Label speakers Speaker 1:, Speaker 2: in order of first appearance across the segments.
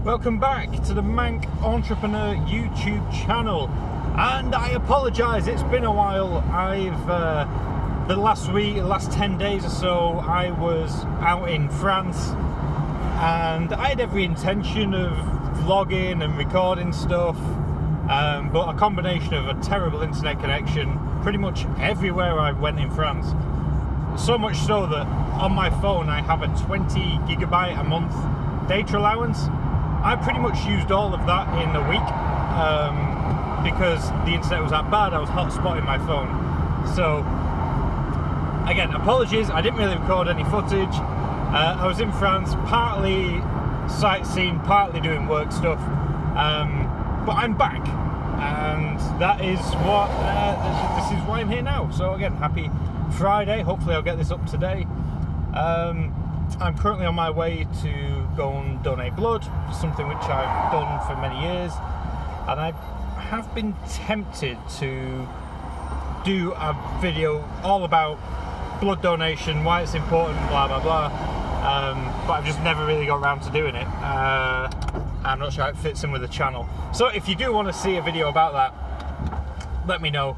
Speaker 1: Welcome back to the Manc Entrepreneur YouTube channel, and I apologise, it's been a while. The last 10 days or so I was out in France, and I had every intention of vlogging and recording stuff, but a combination of a terrible internet connection pretty much everywhere I went in France. So much so that on my phone I have a 20 gigabyte a month data allowance. I pretty much used all of that in a week because the internet was that bad. I was hotspotting my phone. So again, apologies, I didn't really record any footage. I was in France, partly sightseeing, partly doing work stuff, but I'm back, and that is what this is why I'm here now. So again, happy Friday. Hopefully I'll get this up today. I'm currently on my way to go and donate blood, something which I've done for many years, and I have been tempted to do a video all about blood donation, why it's important, blah blah blah, but I've just never really got around to doing it. I'm not sure how it fits in with the channel, so if you do want to see a video about that, let me know.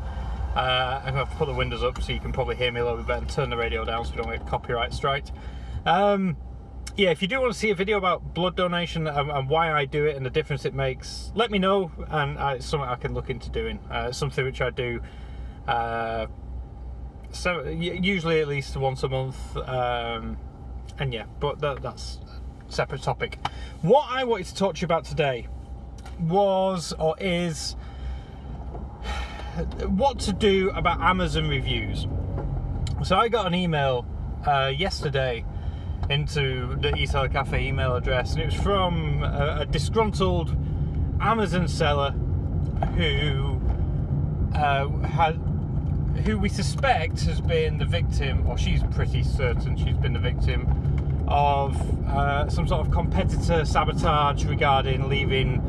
Speaker 1: I'm going to have to put the windows up so you can probably hear me a little bit better, and turn the radio down so we don't get copyright striked. Yeah, if you do want to see a video about blood donation and why I do it and the difference it makes, let me know, and it's something I can look into doing. It's something which I do so usually at least once a month, and yeah, but that's a separate topic. What I wanted to talk to you about today is what to do about Amazon reviews. So I got an email yesterday into the eSeller Cafe email address, and it was from a disgruntled Amazon seller who we suspect has been the victim, or she's pretty certain she's been the victim of some sort of competitor sabotage regarding leaving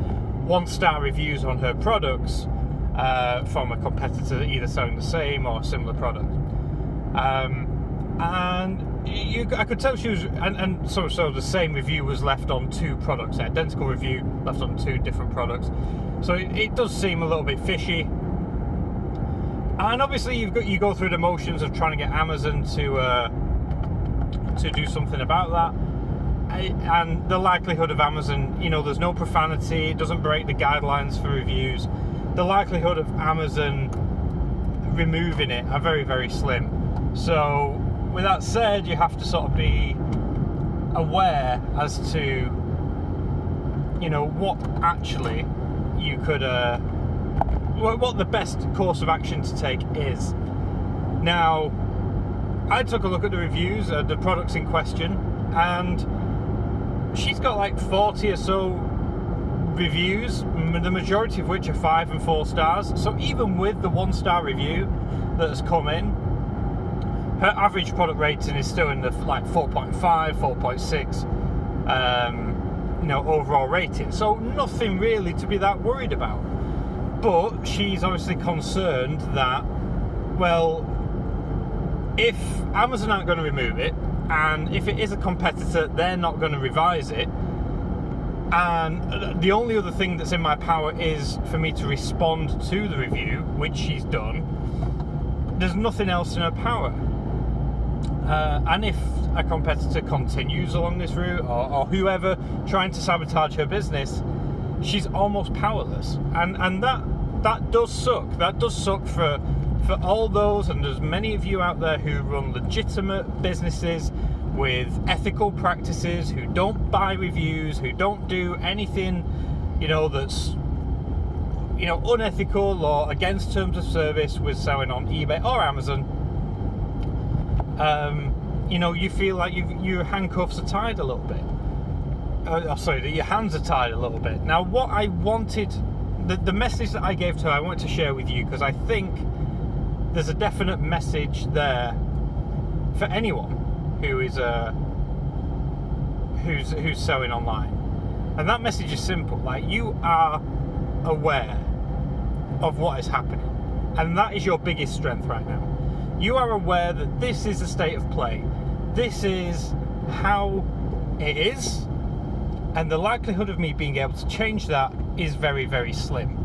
Speaker 1: 1-star reviews on her products from a competitor either selling the same or similar product. And I could tell she was, and so the same review was left on 2 products, identical review left on 2 different products. So it does seem a little bit fishy. And obviously you go through the motions of trying to get Amazon to do something about that. And the likelihood of Amazon, there's no profanity, it doesn't break the guidelines for reviews. The likelihood of Amazon removing it are very, very slim. So with that said, you have to sort of be aware as to, what actually you could, what the best course of action to take is. Now, I took a look at the reviews, the products in question, and she's got like 40 or so reviews, the majority of which are 5 and 4 stars. So even with the 1-star review that has come in, her average product rating is still in the like 4.5, 4.6, overall rating. So nothing really to be that worried about. But she's obviously concerned that, well, if Amazon aren't going to remove it, and if it is a competitor, they're not going to revise it, and the only other thing that's in my power is for me to respond to the review, which she's done, there's nothing else in her power. And if a competitor continues along this route, or whoever trying to sabotage her business, she's almost powerless. And that does suck. That does suck for all those, and there's many of you out there who run legitimate businesses with ethical practices, who don't buy reviews, who don't do anything, that's, unethical or against terms of service with selling on eBay or Amazon. You feel like your handcuffs are tied a little bit. That your hands are tied a little bit. Now, what I wanted, the message that I gave to her, I wanted to share with you, because I think there's a definite message there for anyone who is who's selling online. And that message is simple. Like, you are aware of what is happening, and that is your biggest strength right now. You are aware that this is the state of play. This is how it is, And the likelihood of me being able to change that is very, very slim.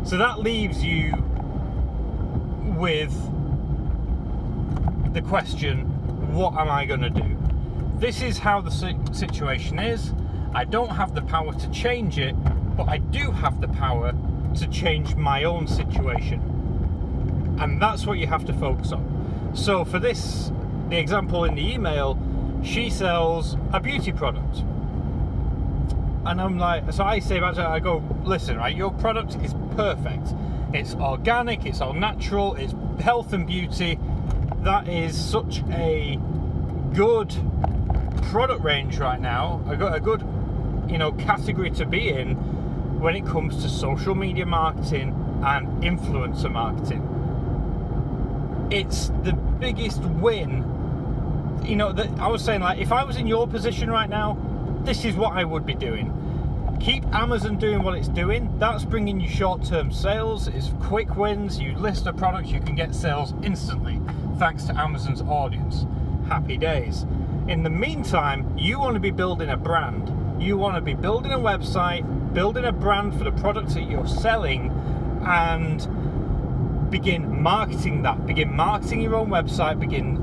Speaker 1: So that leaves you with the question, what am I going to do? This is how the situation is. I don't have the power to change it, but I do have the power to change my own situation. And that's what you have to focus on. So for this, the example in the email, she sells a beauty product. And I'm like, so I say back to her, I go, listen, right, your product is perfect. It's organic, it's all natural, it's health and beauty. That is such a good product range right now, a good, category to be in when it comes to social media marketing and influencer marketing. It's the biggest win. I was saying, like, if I was in your position right now, this is what I would be doing. Keep Amazon doing what it's doing. That's bringing you short-term sales. It's quick wins. You list a product, you can get sales instantly thanks to Amazon's audience. Happy days. In the meantime, you want to be building a brand. You want to be building a website, building a brand for the products that you're selling, and begin marketing that. Begin marketing your own website. Begin,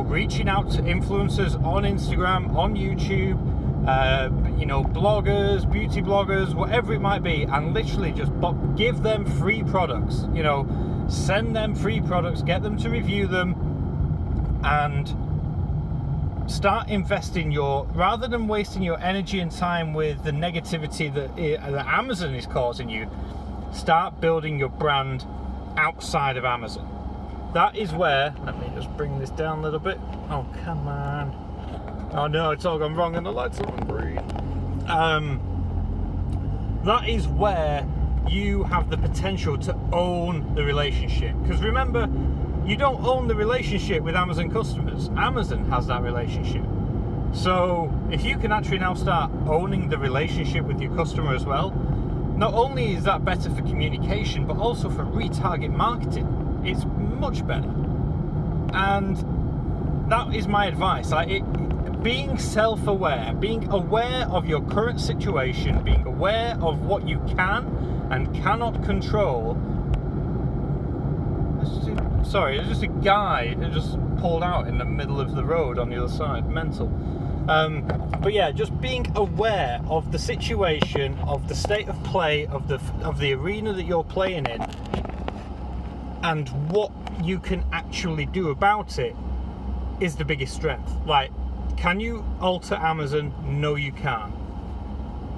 Speaker 1: reaching out to influencers on Instagram, on YouTube, bloggers, beauty bloggers, whatever it might be, and literally just give them free products. Send them free products, get them to review them, and start investing rather than wasting your energy and time with the negativity that Amazon is causing you. Start building your brand outside of Amazon. That is where, let me just bring this down a little bit. Oh, come on. Oh no, it's all gone wrong and the lights are on green. That is where you have the potential to own the relationship. Because remember, you don't own the relationship with Amazon customers. Amazon has that relationship. So if you can actually now start owning the relationship with your customer as well, not only is that better for communication, but also for retarget marketing. It's much better. And that is my advice. Being self-aware, being aware of your current situation, being aware of what you can and cannot control. Sorry, there's just a guy that just pulled out in the middle of the road on the other side. Mental. But yeah, just being aware of the situation, of the state of play, of the arena that you're playing in, and what you can actually do about it is the biggest strength. Like, can you alter Amazon? No, you can't.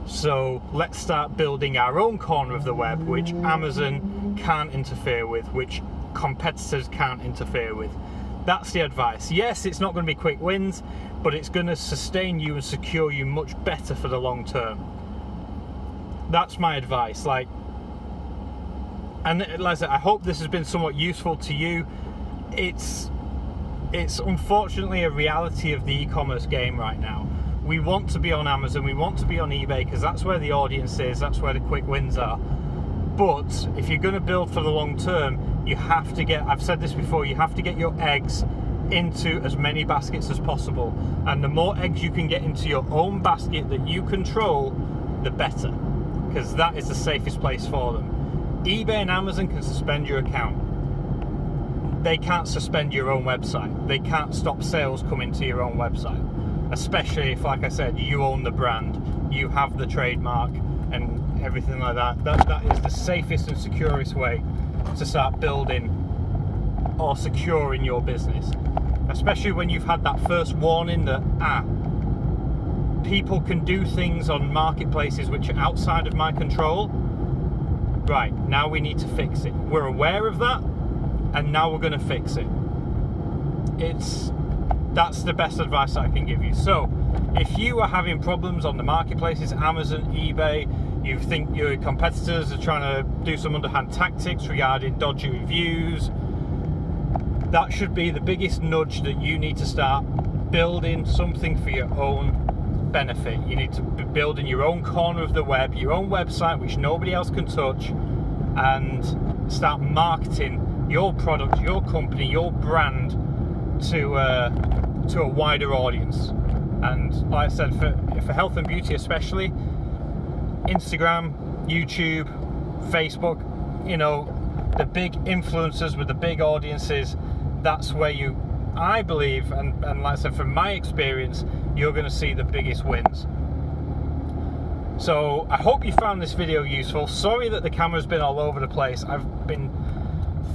Speaker 1: So let's start building our own corner of the web, which Amazon can't interfere with, which competitors can't interfere with. That's the advice. Yes, it's not going to be quick wins, but it's going to sustain you and secure you much better for the long term. That's my advice. And like I said, I hope this has been somewhat useful to you. It's unfortunately a reality of the e-commerce game right now. We want to be on Amazon, we want to be on eBay, because that's where the audience is, that's where the quick wins are. But if you're going to build for the long term, you have to I've said this before, you have to get your eggs into as many baskets as possible. And the more eggs you can get into your own basket that you control, the better, because that is the safest place for them. eBay and Amazon can suspend your account. They can't suspend your own website. They can't stop sales coming to your own website. Especially if, like I said, you own the brand, you have the trademark and everything like that. That is the safest and securest way to start building or securing your business. Especially when you've had that first warning that, people can do things on marketplaces which are outside of my control. Right, now we need to fix it. We're aware of that, and now we're going to fix it. That's the best advice I can give you. So if you are having problems on the marketplaces, Amazon, eBay, you think your competitors are trying to do some underhand tactics regarding dodgy reviews, that should be the biggest nudge that you need to start building something for your own benefit. You need to be building your own corner of the web, your own website which nobody else can touch, and start marketing your product, your company, your brand to a wider audience. And like I said, for health and beauty especially, Instagram, YouTube, Facebook, you know, the big influencers with the big audiences, that's where I believe, and like I said, from my experience, you're going to see the biggest wins. So I hope you found this video useful. Sorry that the camera's been all over the place. I've been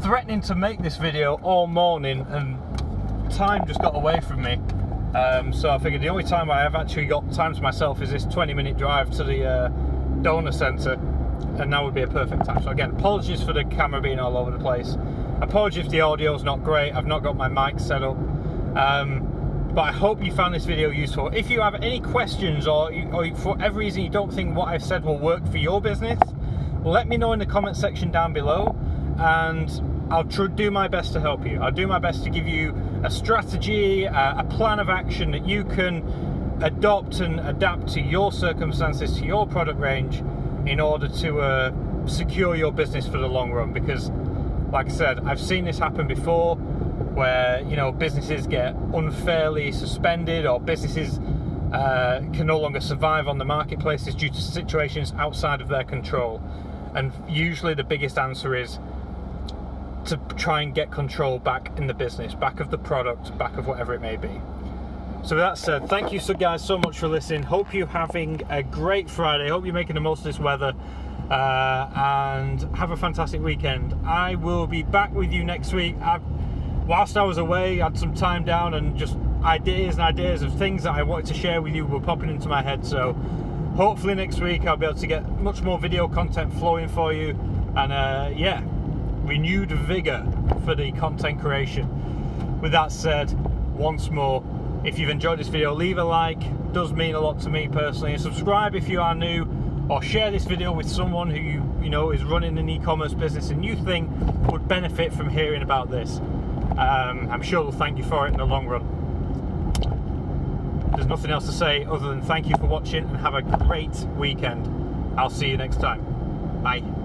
Speaker 1: threatening to make this video all morning and time just got away from me. So I figured the only time I have actually got time to myself is this 20-minute drive to the donor centre, and now would be a perfect time. So again, apologies for the camera being all over the place. Apologies if the audio's not great. I've not got my mic set up. But I hope you found this video useful. If you have any questions or for whatever reason you don't think what I've said will work for your business, let me know in the comment section down below, and I'll do my best to help you. I'll do my best to give you a strategy, a plan of action that you can adopt and adapt to your circumstances, to your product range, in order to secure your business for the long run. Because, like I said, I've seen this happen before, where, you know, businesses get unfairly suspended, or businesses can no longer survive on the marketplaces due to situations outside of their control. And usually the biggest answer is to try and get control back in the business, back of the product, back of whatever it may be. So with that said, thank you guys so much for listening. Hope you're having a great Friday. Hope you're making the most of this weather, and have a fantastic weekend. I will be back with you next week. Whilst I was away, I had some time down, and just ideas of things that I wanted to share with you were popping into my head. So hopefully next week I'll be able to get much more video content flowing for you, and yeah, renewed vigor for the content creation. With that said, once more, if you've enjoyed this video, leave a like. It does mean a lot to me personally, and subscribe if you are new, or share this video with someone who you know is running an e-commerce business and you think would benefit from hearing about this. I'm sure they'll thank you for it in the long run. There's nothing else to say other than thank you for watching, and have a great weekend. I'll see you next time. Bye.